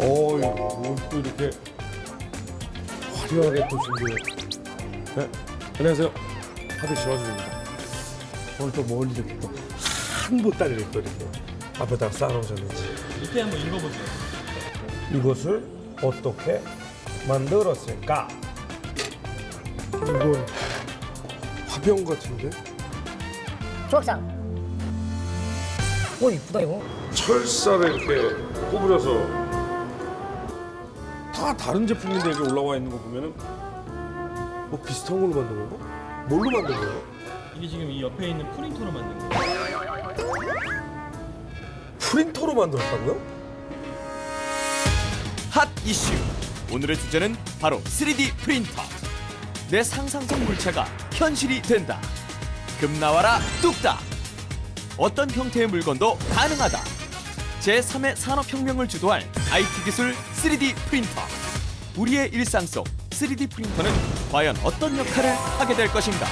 뭘 또 이렇게 화려하게 또 준비해. 네, 안녕하세요. 하비씨 와주입니다. 오늘 또 뭘 이렇게 또 한 보따리를 또 이렇게 앞에다가 쌓아놓으셨는지. 밑에 한번 읽어보세요. 이것을 어떻게 만들었을까? 이건 화병 같은데? 조각상. 오 이쁘다 이거. 철사를 이렇게 구부려서 다 다른 제품인데 여기 올라와 있는 거 보면은 뭐 비슷한 걸로 만든 건가? 뭘로 만든 거예요? 이게 지금 이 옆에 있는 프린터로 만든 거예요. 프린터로 만들었다고요? 핫 이슈. 오늘의 주제는 바로 3D 프린터. 내 상상 속 물체가 현실이 된다. 금 나와라 뚝딱. 어떤 형태의 물건도 가능하다. 제3의 산업혁명을 주도할 IT 기술 3D 프린터. 우리의 일상 속 3D 프린터는 과연 어떤 역할을 하게 될 것인가?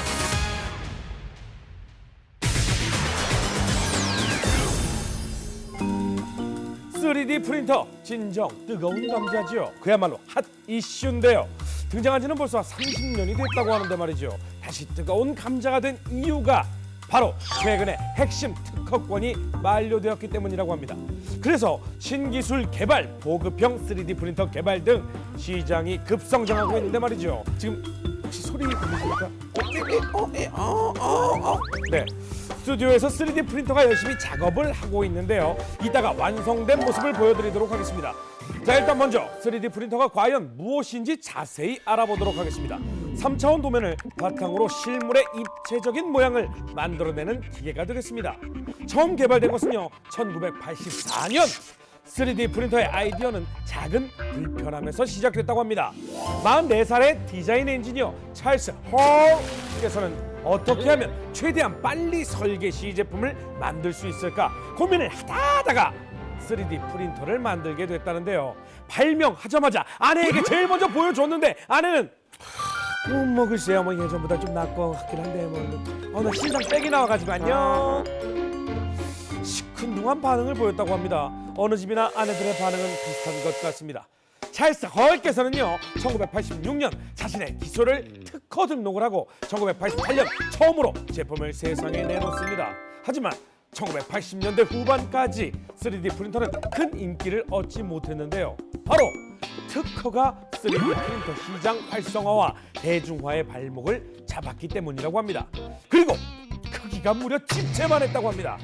(3D) 프린터 진정 뜨거운 감자지요. 그야말로 핫 이슈인데요. 등장한 지는 벌써 30년이 됐다고 하는데 말이죠. 다시 뜨거운 감자가 된 이유가 바로 최근에 핵심 특허권이 만료되었기 때문이라고 합니다. 그래서 신기술 개발, 보급형 3D 프린터 개발 등 시장이 급성장하고 있는데 말이죠. 지금 혹시 소리 들리십니까? 네, 스튜디오에서 3D 프린터가 열심히 작업을 하고 있는데요. 이따가 완성된 모습을 보여드리도록 하겠습니다. 자, 일단 먼저 3D 프린터가 과연 무엇인지 자세히 알아보도록 하겠습니다. 3차원 도면을 바탕으로 실물의 입체적인 모양을 만들어내는 기계가 되겠습니다. 처음 개발된 것은요, 1984년. 3D 프린터의 아이디어는 작은 불편함에서 시작됐다고 합니다. 44살의 디자인 엔지니어 찰스 홀께서는 어떻게 하면 최대한 빨리 설계 시 제품을 만들 수 있을까 고민을 하다가 3D 프린터를 만들게 됐다는데요. 발명하자마자 아내에게 제일 먼저 보여줬는데 아내는 뭐 글쎄요, 뭐 예전보다 좀 나을 것 같긴 한데 나 신상 빽이 나와가지고 안녕. 시큰둥한 반응을 보였다고 합니다. 어느 집이나 아내들의 반응은 비슷한 것 같습니다. 찰스 헐께서는요, 1986년 자신의 기술을 특허 등록을 하고 1988년 처음으로 제품을 세상에 내놓습니다. 하지만 1980년대 후반까지 3D 프린터는 큰 인기를 얻지 못했는데요. 바로 특허가 3D 프린터 시장 활성화와 대중화의 발목을 잡았기 때문이라고 합니다. 그리고 크기가 무려 집채만 했다고 합니다.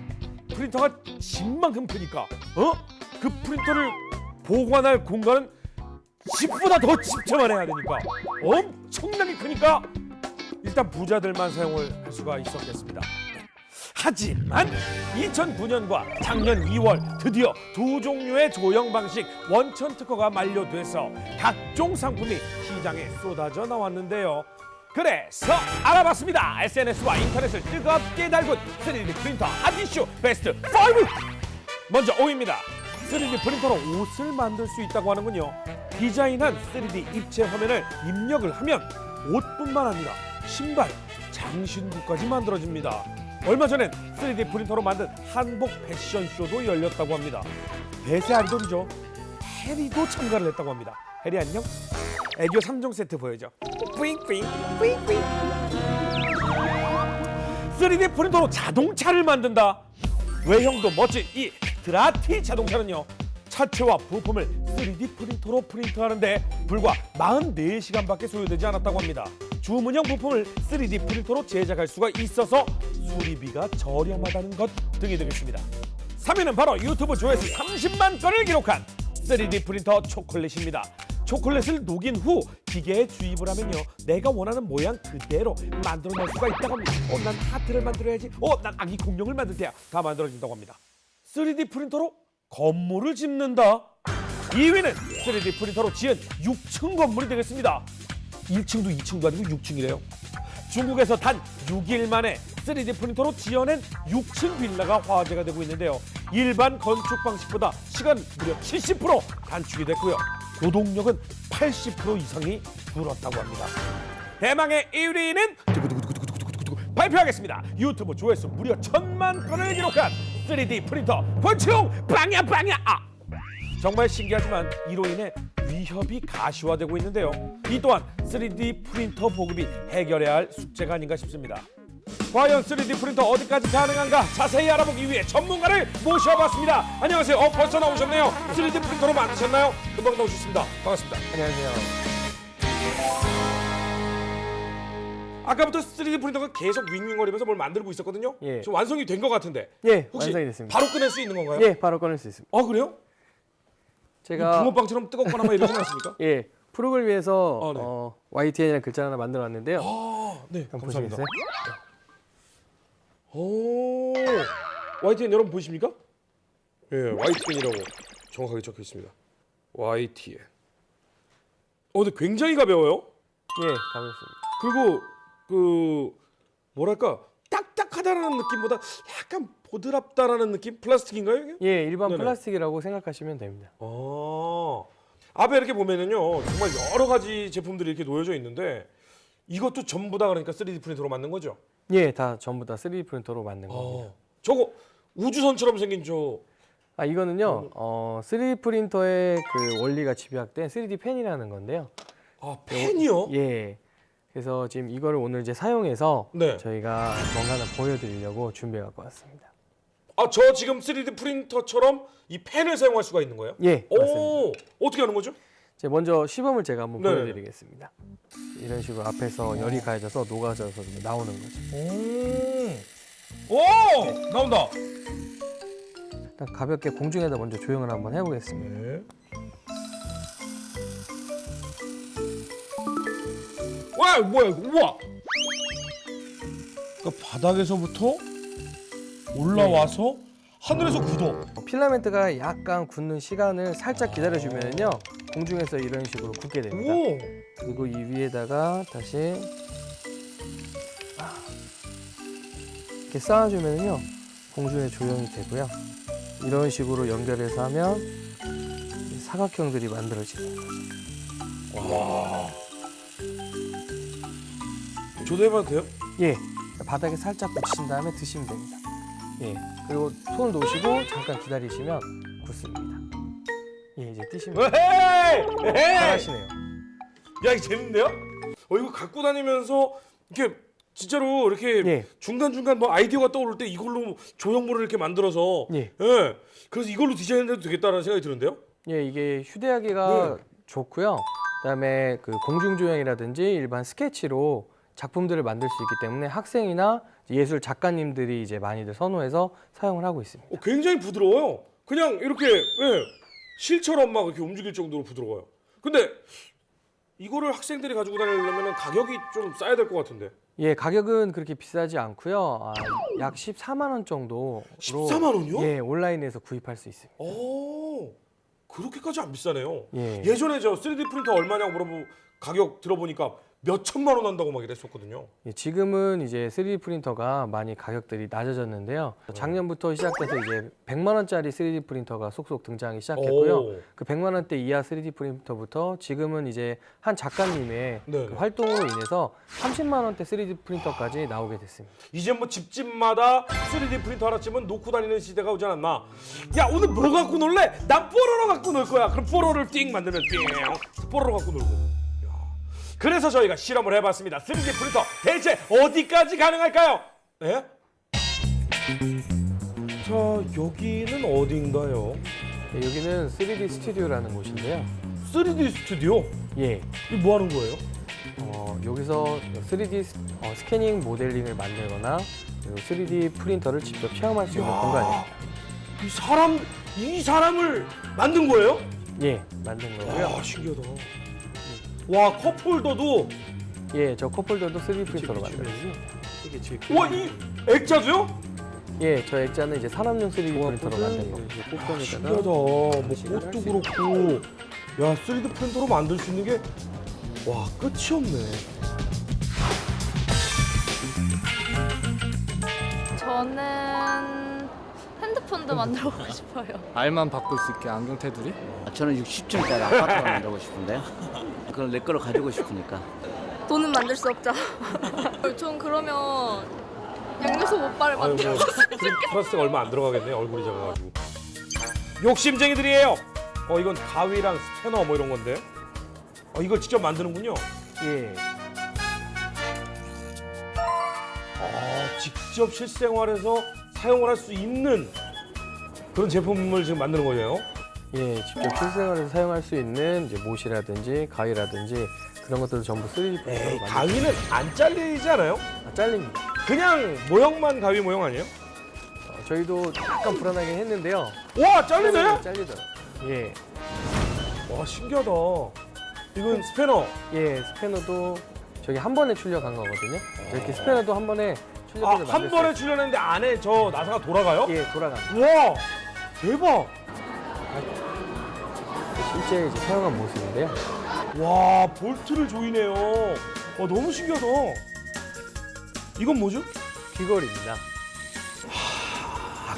프린터가 집만큼 크니까 그 프린터를 보관할 공간은 집보다 더 집채만 해야 되니까 엄청나게 크니까 일단 부자들만 사용을 할 수가 있었겠습니다. 하지만 2009년과 작년 2월 드디어 두 종류의 조형 방식 원천 특허가 만료돼서 각종 상품이 시장에 쏟아져 나왔는데요. 그래서 알아봤습니다. SNS와 인터넷을 뜨겁게 달군 3D 프린터 핫 이슈 베스트 5. 먼저 5위입니다. 3D 프린터로 옷을 만들 수 있다고 하는군요. 디자인한 3D 입체 화면을 입력을 하면 옷뿐만 아니라 신발, 장신구까지 만들어집니다. 얼마 전엔 3D 프린터로 만든 한복 패션쇼도 열렸다고 합니다. 대세 아이돌이죠. 해리도 참가를 했다고 합니다. 해리 안녕? 애교 3종 세트 보여줘. 뿌잉뿌잉 뿌잉뿌잉. 3D 프린터로 자동차를 만든다. 외형도 멋진 이 드라티 자동차는요, 차체와 부품을 3D 프린터로 프린트하는데 불과 44시간밖에 소요되지 않았다고 합니다. 주문형 부품을 3D 프린터로 제작할 수가 있어서 수리비가 저렴하다는 것 등이 되겠습니다. 3위는 바로 유튜브 조회수 30만 건을 기록한 3D 프린터 초콜릿입니다. 초콜릿을 녹인 후 기계에 주입을 하면요, 내가 원하는 모양 그대로 만들어낼 수가 있다고 합니다. 난 하트를 만들어야지. 난 아기 공룡을 만들 때야. 다 만들어진다고 합니다. 3D 프린터로 건물을 짓는다. 2위는 3D 프린터로 지은 6층 건물이 되겠습니다. 1층도 2층도 아니고 6층이래요. 중국에서 단 6일 만에 3D 프린터로 지어낸 6층 빌라가 화제가 되고 있는데요. 일반 건축 방식보다 시간 무려 70% 단축이 됐고요. 노동력은 80% 이상이 줄었다고 합니다. 대망의 1위는 발표하겠습니다. 유튜브 조회수 무려 1000만 건을 기록한 3D 프린터 권총 빵야. 정말 신기하지만 이로 인해 위협이 가시화되고 있는데요. 이 또한 3D 프린터 보급이 해결해야 할 숙제가 아닌가 싶습니다. 과연 3D 프린터 어디까지 가능한가 자세히 알아보기 위해 전문가를 모셔봤습니다. 안녕하세요. 벌써 나오셨네요. 3D 프린터로 만드셨나요? 금방 나오셨습니다. 반갑습니다. 안녕하세요. 아까부터 3D 프린터가 계속 윙윙거리면서 뭘 만들고 있었거든요. 예. 지금 완성이 된 것 같은데. 예, 혹시 완성이 됐습니다. 바로 꺼낼 수 있는 건가요? 예, 바로 꺼낼 수 있습니다. 아 그래요? 제가 붕어빵처럼 뜨겁거나 막 이러진 않습니까? 예, 프로그램을 위해서 네. YTN이라는 글자 하나 만들어 왔는데요. 아, 네, 한번 감사합니다. 보시겠어요? 오, YTN 여러분 보이십니까? 예, YTN이라고 정확하게 적혀 있습니다. YTN. 근데 굉장히 가벼워요. 예, 가볍습니다. 그리고 그 뭐랄까 딱딱하다라는 느낌보다 약간 보드랍다라는 느낌? 플라스틱인가요 이게? 예, 일반 네네. 플라스틱이라고 생각하시면 됩니다. 앞에 이렇게 보면은요 정말 여러 가지 제품들이 이렇게 놓여져 있는데 이것도 전부 다 그러니까 3D 프린터로 만든 거죠? 예, 다 전부 다 3D 프린터로 만든 겁니다. 저거 우주선처럼 생긴 저 이거는요, 3D 프린터의 그 원리가 집약된 3D 펜이라는 건데요. 펜이요? 예. 그래서 지금 이거를 오늘 이제 사용해서 네. 저희가 뭔가 하나 보여드리려고 준비해 갖고 왔습니다. 저 지금 3D 프린터처럼 이 펜을 사용할 수가 있는 거예요? 예, 맞습니다. 오, 어떻게 하는 거죠? 이제 먼저 시범을 제가 한번 네네. 보여드리겠습니다. 이런 식으로 앞에서 열이 가해져서 녹아져서 이제 나오는 거죠. 오, 나온다. 일단 가볍게 공중에다 먼저 조형을 한번 해보겠습니다. 네. 와, 뭐야 이거? 우와. 그러니까 바닥에서부터 올라와서 하늘에서 굳어. 필라멘트가 약간 굳는 시간을 살짝 기다려주면요, 공중에서 이런 식으로 굳게 됩니다. 오. 그리고 이 위에다가 다시 이렇게 쌓아주면요, 공중에 조형이 되고요. 이런 식으로 연결해서 하면 이 사각형들이 만들어지는 거죠. 와. 저도 해봐도 돼요? 예, 바닥에 살짝 붙이신 다음에 드시면 됩니다. 예, 그리고 손을 놓으시고 잠깐 기다리시면 굳습니다. 예, 이제 뛰시면 에헤이! 에헤이! 잘하시네요. 야, 이거 재밌는데요? 이거 갖고 다니면서 이렇게 진짜로 이렇게 예. 중간중간 뭐 아이디어가 떠오를 때 이걸로 조형물을 이렇게 만들어서 예. 그래서 이걸로 디자인해도 되겠다라는 생각이 드는데요? 예, 이게 휴대하기가 좋고요. 그다음에 그 공중 조형이라든지 일반 스케치로 작품들을 만들 수 있기 때문에 학생이나 예술 작가님들이 이제 많이들 선호해서 사용을 하고 있습니다. 굉장히 부드러워요. 그냥 이렇게 실처럼 막 이렇게 움직일 정도로 부드러워요. 근데 이거를 학생들이 가지고 다니려면 가격이 좀 싸야 될 것 같은데. 예, 가격은 그렇게 비싸지 않고요. 약 14만 원 정도로 14만 원이요? 예, 온라인에서 구입할 수 있습니다. 오, 그렇게까지 안 비싸네요. 예. 예전에 저 3D 프린터 얼마냐고 물어보고 가격 들어보니까 몇 천만 원 한다고 막 이랬었거든요. 예, 지금은 이제 3D 프린터가 많이 가격들이 낮아졌는데요. 작년부터 시작돼서 이제 100만 원짜리 3D 프린터가 속속 등장하기 시작했고요. 오. 그 100만 원대 이하 3D 프린터부터 지금은 이제 한 작가님의 네네. 그 활동으로 인해서 30만 원대 3D 프린터까지 나오게 됐습니다. 이제 뭐 집집마다 3D 프린터 하나쯤은 놓고 다니는 시대가 오지 않았나. 야, 오늘 뭐 갖고 놀래? 난 뽀로로 갖고 놀 거야. 그럼 뽀로로를 띵 만들면 띵 뽀로로 갖고 놀고. 그래서 저희가 실험을 해봤습니다. 3D 프린터 대체 어디까지 가능할까요? 예? 자, 여기는 어딘가요? 예, 여기는 3D 스튜디오라는 곳인데요. 3D 스튜디오? 예, 이게 뭐 하는 거예요? 여기서 3D 스캐닝 모델링을 만들거나 그리고 3D 프린터를 직접 체험할 수 있는 야. 공간입니다. 이 사람을 만든 거예요? 예, 만든 거고요. 와, 신기하다. 와, 컵홀더도. 예, 저 컵홀더도 3D 프린터로 만들었어요. 이게 제. 와, 이 액자도요? 예, 저 액자는 이제 산업용 3D 프린터로 만든 거. 아, 신기하다. 뭐 꽃도 그렇고. 야, 3D 프린터로 만들 수 있는 게 와, 끝이 없네. 저는 핸드폰도 만들어 보고 싶어요. 알만 바꿀 수 있게 안경 테두리? 저는 60층짜리 아파트를 만들고 싶은데요. 그걸 내 거로 가지고 싶으니까. 돈은 만들 수 없죠. 전 그러면 양요소 오빠를 아유, 만들어. 뭐 플라스틱 얼마 안 들어가겠네. 얼굴이 작아가지고. 욕심쟁이들이에요. 이건 가위랑 스패너 뭐 이런 건데. 이걸 직접 만드는군요. 예. 직접 실생활에서 사용을 할 수 있는 그런 제품을 지금 만드는 거예요. 예, 직접 실생활에서 사용할 수 있는 이제 못이라든지 가위라든지 그런 것들을 전부 3D 프린터로 만들. 가위는 안 잘리지 않아요? 잘립니다. 그냥 모형만 가위 모형 아니에요? 저희도 약간 불안하긴 했는데요. 와, 잘리네? 잘리더라고요. 예. 와, 신기하다. 이건 스패너. 예, 스패너도 저기 한 번에 출력한 거거든요. 이렇게 스패너도 한 번에 출력해서 만들 한 수 번에 있어요. 출연했는데 안에 저 나사가 돌아가요? 예, 돌아가. 와, 대박. 실제 이제 사용한 모습인데요. 와, 볼트를 조이네요. 너무 신기하다. 이건 뭐죠? 귀걸이입니다.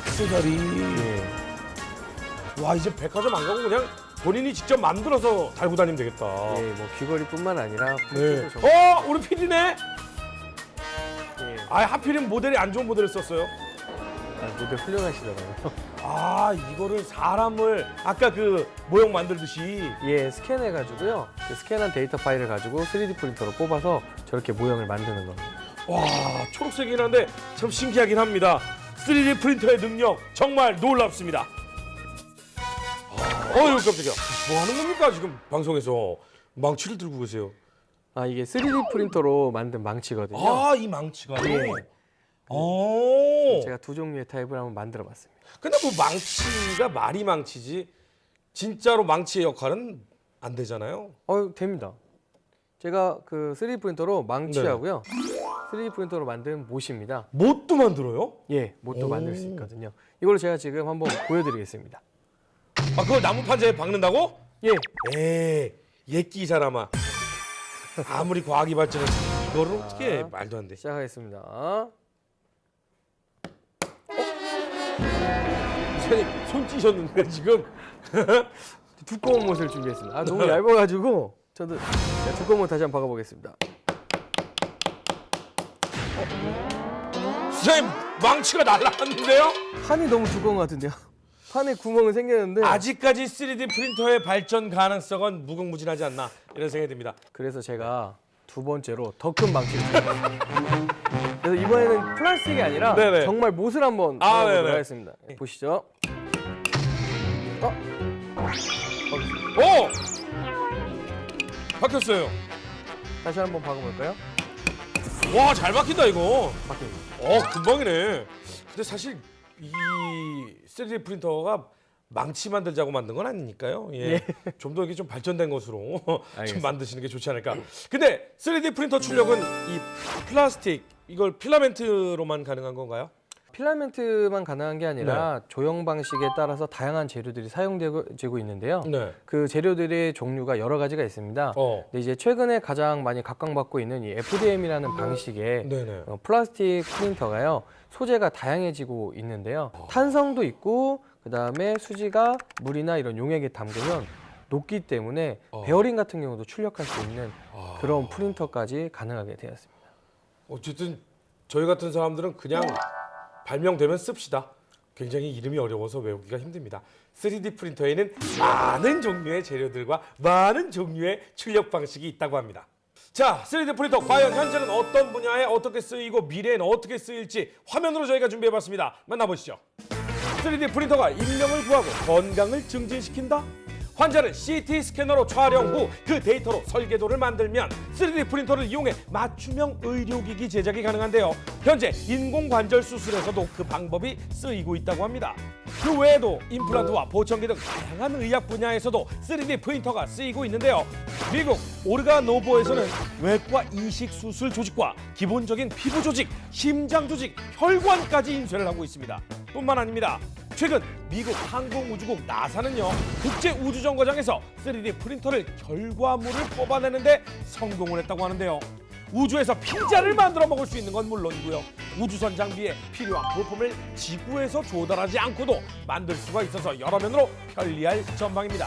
액세서리. 예. 와, 이제 백화점 안 가고 그냥 본인이 직접 만들어서 달고 다니면 되겠다. 예, 뭐 귀걸이뿐만 아니라 네. 도 정- 우리 PD네? 예. 하필이면 모델이 안 좋은 모델을 썼어요. 모델 훌륭하시더라고요. 이거를 사람을 아까 그 모형 만들듯이. 예, 스캔해가지고요. 그 스캔한 데이터 파일을 가지고 3D 프린터로 뽑아서 저렇게 모형을 만드는 겁니다. 와, 초록색이긴 한데 참 신기하긴 합니다. 3D 프린터의 능력 정말 놀랍습니다. 이거 깜짝이야. 뭐 하는 겁니까 지금 방송에서 망치를 들고 계세요? 이게 3D 프린터로 만든 망치거든요. 이 망치가. 예. 오. 제가 두 종류의 타입을 한번 만들어봤습니다. 근데 뭐 망치가 말이 망치지 진짜로 망치의 역할은 안 되잖아요. 됩니다. 제가 그 3D 프린터로 망치하고요. 3D 프린터로 만든 못입니다. 못도 만들어요? 예, 못도 만들 수 있거든요. 이걸 제가 지금 한번 보여드리겠습니다. 그걸 나무 판자에 박는다고? 예, 예끼 사람아. 아무리 과학이 발전해서 이거를 어떻게 말도 안 돼. 시작하겠습니다. 선생님 손 찌셨는데 지금. 두꺼운 못을 준비했습니다. 너무 얇아가지고 저도 자, 두꺼운 못 다시 한번 박아보겠습니다. 선생님 망치가 날라갔는데요? 판이 너무 두꺼운 것 같은데요. 판에 구멍은 생겼는데 아직까지 3D 프린터의 발전 가능성은 무궁무진하지 않나 이런 생각이 듭니다. 그래서 제가 두 번째로 더 큰 망치를 준비했습니다. 그래서 이번에는 플라스틱이 아니라 네네. 정말 못을 한번 네네. 박아보도록 하겠습니다. 보시죠. 박혔어요. 다시 한번 박아볼까요? 와, 잘 박힌다 이거. 박힙니다. 금방이네. 근데 사실 이 3D 프린터가 망치 만들자고 만든 건 아니니까요. 예. 좀 더 이게 좀 발전된 것으로 좀 알겠습니다. 만드시는 게 좋지 않을까. 근데 3D 프린터 출력은 이 플라스틱 이걸 필라멘트로만 가능한 건가요? 필라멘트만 가능한 게 아니라 조형 방식에 따라서 다양한 재료들이 사용되고 있는데요. 네. 그 재료들의 종류가 여러 가지가 있습니다. 근데 이제 최근에 가장 많이 각광받고 있는 이 FDM이라는 방식의 네네. 플라스틱 프린터가요. 소재가 다양해지고 있는데요. 탄성도 있고 그다음에 수지가 물이나 이런 용액에 담그면 녹기 때문에 베어링 같은 경우도 출력할 수 있는 그런 프린터까지 가능하게 되었습니다. 어쨌든 저희 같은 사람들은 그냥 발명되면 씁시다. 굉장히 이름이 어려워서 외우기가 힘듭니다. 3D 프린터에는 많은 종류의 재료들과 많은 종류의 출력 방식이 있다고 합니다. 자, 3D 프린터 과연 현재는 어떤 분야에 어떻게 쓰이고 미래에는 어떻게 쓰일지 화면으로 저희가 준비해봤습니다. 만나보시죠. 3D 프린터가 인명을 구하고 건강을 증진시킨다? 환자를 CT 스캐너로 촬영 후 그 데이터로 설계도를 만들면 3D 프린터를 이용해 맞춤형 의료기기 제작이 가능한데요. 현재 인공관절 수술에서도 그 방법이 쓰이고 있다고 합니다. 그 외에도 임플란트와 보청기 등 다양한 의학 분야에서도 3D 프린터가 쓰이고 있는데요. 미국 오르가노보에서는 외과 이식 수술 조직과 기본적인 피부 조직, 심장 조직, 혈관까지 인쇄를 하고 있습니다. 뿐만 아닙니다. 최근 미국 항공우주국 나사는요, 국제우주정거장에서 3D 프린터를 결과물을 뽑아내는데 성공을 했다고 하는데요. 우주에서 피자를 만들어 먹을 수 있는 건 물론이고요, 우주선 장비에 필요한 부품을 지구에서 조달하지 않고도 만들 수가 있어서 여러 면으로 편리할 전망입니다.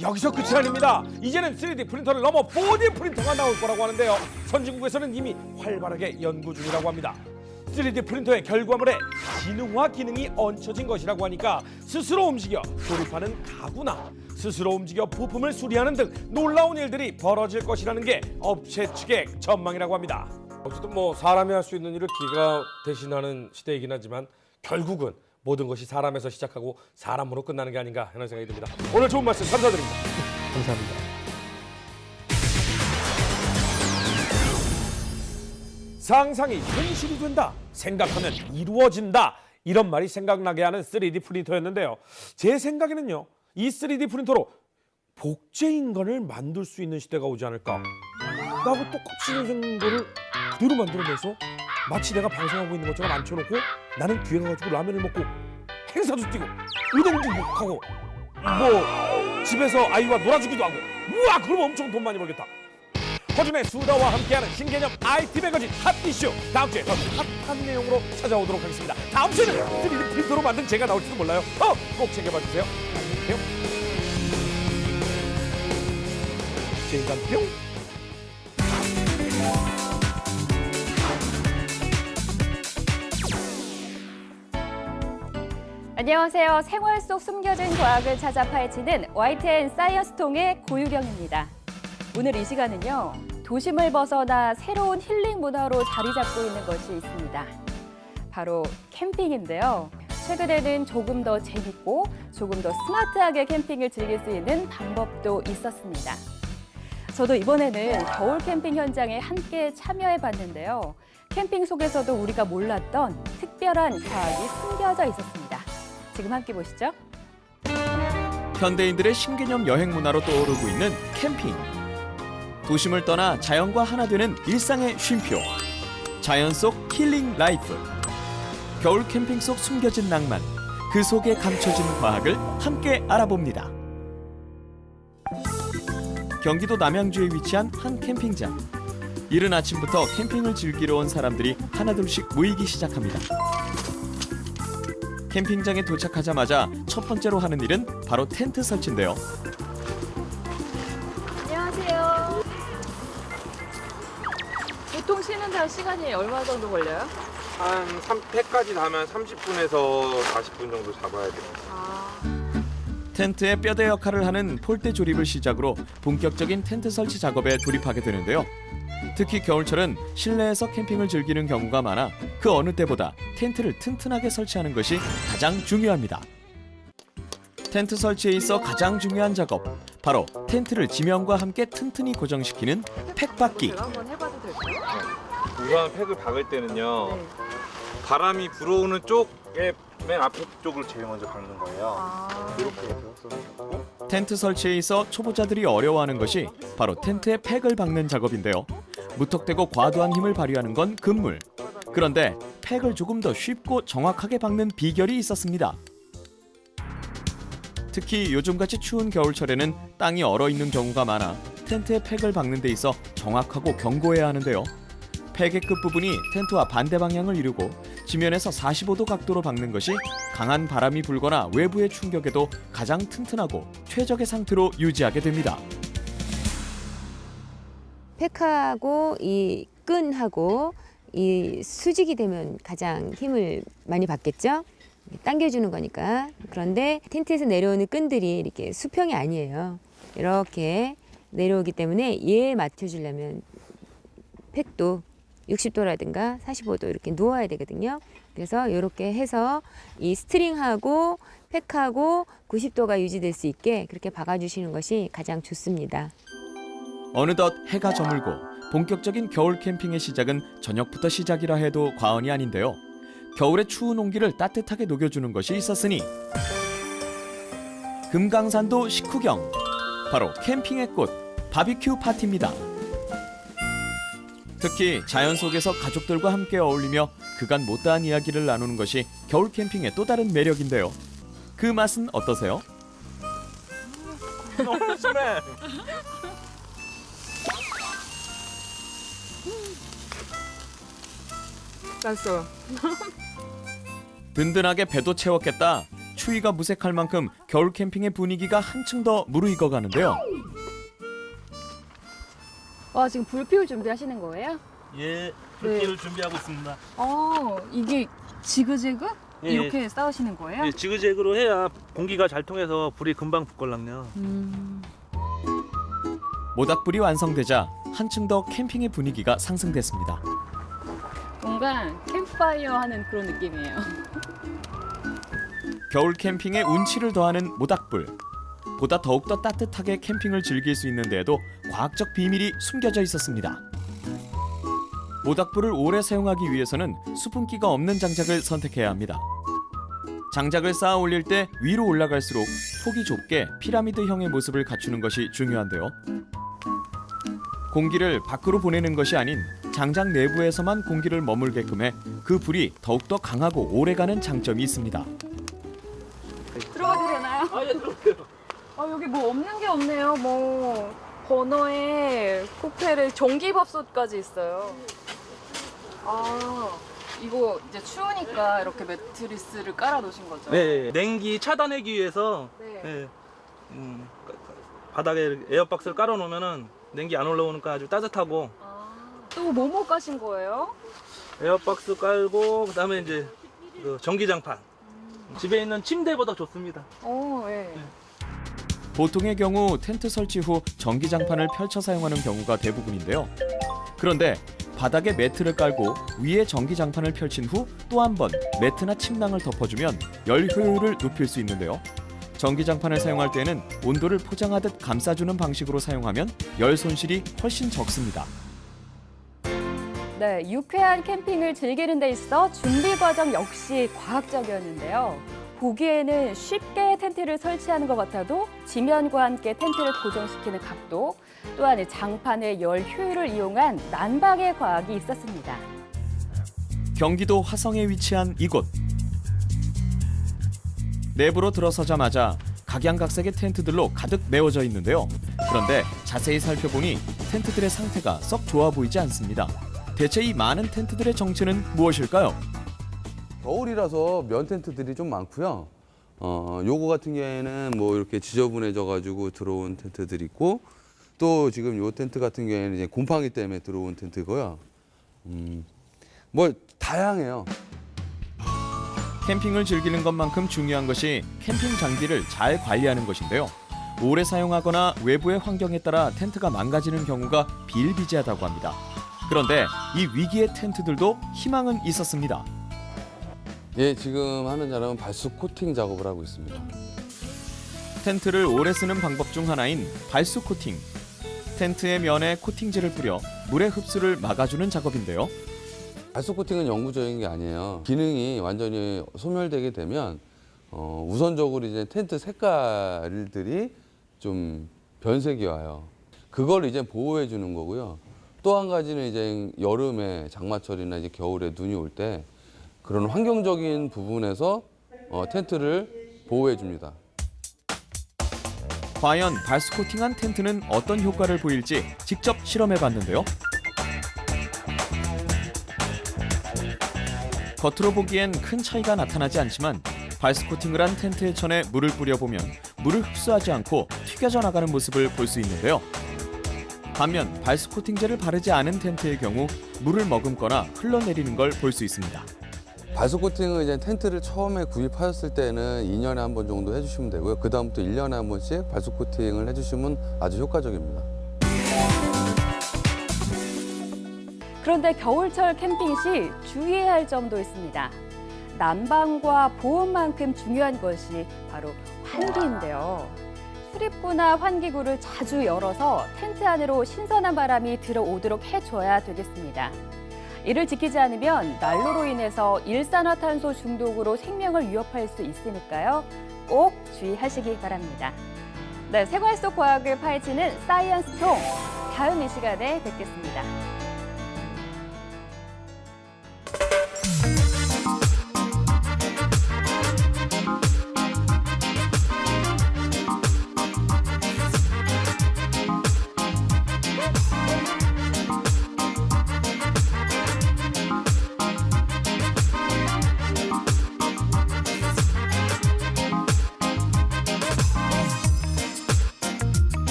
여기서 끝이 아닙니다. 이제는 3D 프린터를 넘어 4D 프린터가 나올 거라고 하는데요. 선진국에서는 이미 활발하게 연구 중이라고 합니다. 3D 프린터의 결과물에 지능화 기능이 얹혀진 것이라고 하니까 스스로 움직여 조립하는 가구나 스스로 움직여 부품을 수리하는 등 놀라운 일들이 벌어질 것이라는 게 업체 측의 전망이라고 합니다. 어쨌든 뭐 사람이 할 수 있는 일을 기계가 대신하는 시대이긴 하지만 결국은 모든 것이 사람에서 시작하고 사람으로 끝나는 게 아닌가 하는 생각이 듭니다. 오늘 좋은 말씀 감사드립니다. 감사합니다. 상상이 현실이 된다. 생각하면 이루어진다. 이런 말이 생각나게 하는 3D 프린터였는데요. 제 생각에는요. 이 3D 프린터로 복제 인간을 만들 수 있는 시대가 오지 않을까. 나하고 똑같이 생긴 거를 그대로 만들어내서 마치 내가 방송하고 있는 것처럼 앉혀놓고 나는 뒤에 가가지고 라면을 먹고 행사도 뛰고 우동도 먹고 뭐 집에서 아이와 놀아주기도 하고 우와 그럼 엄청 돈 많이 벌겠다. 허준의 수다와 함께하는 신개념 IT 매거진 핫 이슈 다음 주에 더 핫한 내용으로 찾아오도록 하겠습니다. 다음 주에는 3D 프린터로 만든 제가 나올지도 몰라요. 꼭 챙겨봐 주세요. 안녕히 계세요. 제인간 뿅. 안녕하세요. 생활 속 숨겨진 과학을 찾아 파헤치는 YTN 사이언스통의 고유경입니다. 오늘 이 시간은요. 도심을 벗어나 새로운 힐링 문화로 자리 잡고 있는 것이 있습니다. 바로 캠핑인데요. 최근에는 조금 더 재밌고 조금 더 스마트하게 캠핑을 즐길 수 있는 방법도 있었습니다. 저도 이번에는 겨울 캠핑 현장에 함께 참여해 봤는데요. 캠핑 속에서도 우리가 몰랐던 특별한 과학이 숨겨져 있었습니다. 지금 함께 보시죠. 현대인들의 신개념 여행 문화로 떠오르고 있는 캠핑. 도심을 떠나 자연과 하나 되는 일상의 쉼표. 자연 속 힐링 라이프. 겨울 캠핑 속 숨겨진 낭만. 그 속에 감춰진 과학을 함께 알아봅니다. 경기도 남양주에 위치한 한 캠핑장. 이른 아침부터 캠핑을 즐기러 온 사람들이 하나둘씩 모이기 시작합니다. 캠핑장에 도착하자마자 첫 번째로 하는 일은 바로 텐트 설치인데요. 안녕하세요. 보통 쉬는 시간이 얼마 정도 걸려요? 한 3회까지 하면 30분에서 40분 정도 잡아야 돼요. 텐트의 뼈대 역할을 하는 폴대 조립을 시작으로 본격적인 텐트 설치 작업에 돌입하게 되는데요. 특히 겨울철은 실내에서 캠핑을 즐기는 경우가 많아 그 어느 때보다 텐트를 튼튼하게 설치하는 것이 가장 중요합니다. 텐트 설치에 있어 가장 중요한 작업, 바로 텐트를 지면과 함께 튼튼히 고정시키는 팩박기. 제가 한번 해봐도 될까요? 우선 팩을 박을 때는요. 바람이 불어오는 쪽에 맨 앞에 쪽을 제일 먼저 박는 거예요. 이렇게 해서 텐트 설치에 있어 초보자들이 어려워하는 것이 바로 텐트에 팩을 박는 작업인데요. 무턱대고 과도한 힘을 발휘하는 건 금물. 그런데 팩을 조금 더 쉽고 정확하게 박는 비결이 있었습니다. 특히 요즘같이 추운 겨울철에는 땅이 얼어있는 경우가 많아 텐트에 팩을 박는 데 있어 정확하고 견고해야 하는데요. 팩의 끝부분이 텐트와 반대 방향을 이루고 지면에서 45도 각도로 박는 것이 강한 바람이 불거나 외부의 충격에도 가장 튼튼하고 최적의 상태로 유지하게 됩니다. 팩하고 이 끈하고 이 수직이 되면 가장 힘을 많이 받겠죠? 당겨주는 거니까. 그런데 텐트에서 내려오는 끈들이 이렇게 수평이 아니에요. 이렇게 내려오기 때문에 얘에 맞춰주려면 팩도 60도라든가 45도 이렇게 누워야 되거든요. 그래서 이렇게 해서 이 스트링하고 팩하고 90도가 유지될 수 있게 그렇게 박아주시는 것이 가장 좋습니다. 어느덧 해가 저물고 본격적인 겨울 캠핑의 시작은 저녁부터 시작이라 해도 과언이 아닌데요. 겨울의 추운 온기를 따뜻하게 녹여주는 것이 있었으니 금강산도 식후경, 바로 캠핑의 꽃, 바비큐 파티입니다. 특히 자연 속에서 가족들과 함께 어울리며 그간 못다한 이야기를 나누는 것이 겨울 캠핑의 또 다른 매력인데요. 그 맛은 어떠세요? 너무 심해. 맛있어요. 든든하게 배도 채웠겠다. 추위가 무색할 만큼 겨울 캠핑의 분위기가 한층 더 무르익어 가는데요. 와, 지금 불 피울 준비하시는 거예요? 예, 불길을 준비하고 있습니다. 이게 지그재그? 예, 이렇게 쌓으시는 거예요? 예, 지그재그로 해야 공기가 잘 통해서 불이 금방 붙걸랑요. 모닥불이 완성되자 한층 더 캠핑의 분위기가 상승됐습니다. 뭔가 캠프파이어 하는 그런 느낌이에요. 겨울 캠핑에 운치를 더하는 모닥불. 보다 더욱더 따뜻하게 캠핑을 즐길 수 있는 데에도 과학적 비밀이 숨겨져 있었습니다. 모닥불을 오래 사용하기 위해서는 수분기가 없는 장작을 선택해야 합니다. 장작을 쌓아 올릴 때 위로 올라갈수록 폭이 좁게 피라미드형의 모습을 갖추는 것이 중요한데요. 공기를 밖으로 보내는 것이 아닌 장작 내부에서만 공기를 머물게끔 해 그 불이 더욱더 강하고 오래가는 장점이 있습니다. 들어가도 되나요? 예, 들어오세요. 여기 뭐 없는 게 없네요. 뭐 버너에 코펠에 전기밥솥까지 있어요. 이거 이제 추우니까 이렇게 매트리스를 깔아 놓으신 거죠? 네, 냉기 차단하기 위해서 네. 바닥에 에어박스를 깔아 놓으면은 냉기 안 올라오니까 아주 따뜻하고. 또 뭐뭐 까신 거예요? 에어박스 깔고 그다음에 이제 그 전기장판. 집에 있는 침대보다 좋습니다. 예. 보통의 경우 텐트 설치 후 전기장판을 펼쳐 사용하는 경우가 대부분인데요. 그런데 바닥에 매트를 깔고 위에 전기장판을 펼친 후 또 한 번 매트나 침낭을 덮어주면 열 효율을 높일 수 있는데요. 전기장판을 사용할 때는 온도를 포장하듯 감싸주는 방식으로 사용하면 열 손실이 훨씬 적습니다. 네, 유쾌한 캠핑을 즐기는 데 있어 준비 과정 역시 과학적이었는데요. 보기에는 쉽게 텐트를 설치하는 것 같아도 지면과 함께 텐트를 고정시키는 각도, 또한 장판의 열 효율을 이용한 난방의 과학이 있었습니다. 경기도 화성에 위치한 이곳. 내부로 들어서자마자 각양각색의 텐트들로 가득 메워져 있는데요. 그런데 자세히 살펴보니 텐트들의 상태가 썩 좋아 보이지 않습니다. 대체 이 많은 텐트들의 정체는 무엇일까요? 겨울이라서 면 텐트들이 좀 많고요. 요거 같은 경우에는 뭐 이렇게 지저분해져 가지고 들어온 텐트들이 있고, 또 지금 요 텐트 같은 경우에는 이제 곰팡이 때문에 들어온 텐트고요. 뭐 다양해요. 캠핑을 즐기는 것만큼 중요한 것이 캠핑 장비를 잘 관리하는 것인데요. 오래 사용하거나 외부의 환경에 따라 텐트가 망가지는 경우가 비일비재하다고 합니다. 그런데 이 위기의 텐트들도 희망은 있었습니다. 예, 지금 하는 작업은 발수 코팅 작업을 하고 있습니다. 텐트를 오래 쓰는 방법 중 하나인 발수 코팅. 텐트의 면에 코팅제를 뿌려 물의 흡수를 막아주는 작업인데요. 발수 코팅은 영구적인 게 아니에요. 기능이 완전히 소멸되게 되면 우선적으로 이제 텐트 색깔들이 좀 변색이 와요. 그걸 이제 보호해 주는 거고요. 또 한 가지는 이제 여름에 장마철이나 이제 겨울에 눈이 올 때 그런 환경적인 부분에서 텐트를 보호해 줍니다. 과연 발수 코팅한 텐트는 어떤 효과를 보일지 직접 실험해 봤는데요. 겉으로 보기엔 큰 차이가 나타나지 않지만 발수 코팅을 한 텐트의 천에 물을 뿌려보면 물을 흡수하지 않고 튀겨져 나가는 모습을 볼 수 있는데요. 반면 발수 코팅제를 바르지 않은 텐트의 경우 물을 머금거나 흘러내리는 걸 볼 수 있습니다. 발수 코팅은 이제 텐트를 처음에 구입하셨을 때는 2년에 한 번 정도 해주시면 되고요. 그 다음부터 1년에 한 번씩 발수 코팅을 해주시면 아주 효과적입니다. 그런데 겨울철 캠핑 시 주의해야 할 점도 있습니다. 난방과 보온만큼 중요한 것이 바로 환기인데요. 출입구나 환기구를 자주 열어서 텐트 안으로 신선한 바람이 들어오도록 해줘야 되겠습니다. 이를 지키지 않으면 난로로 인해서 일산화탄소 중독으로 생명을 위협할 수 있으니까요. 꼭 주의하시기 바랍니다. 네, 생활 속 과학을 파헤치는 사이언스통, 다음 이 시간에 뵙겠습니다.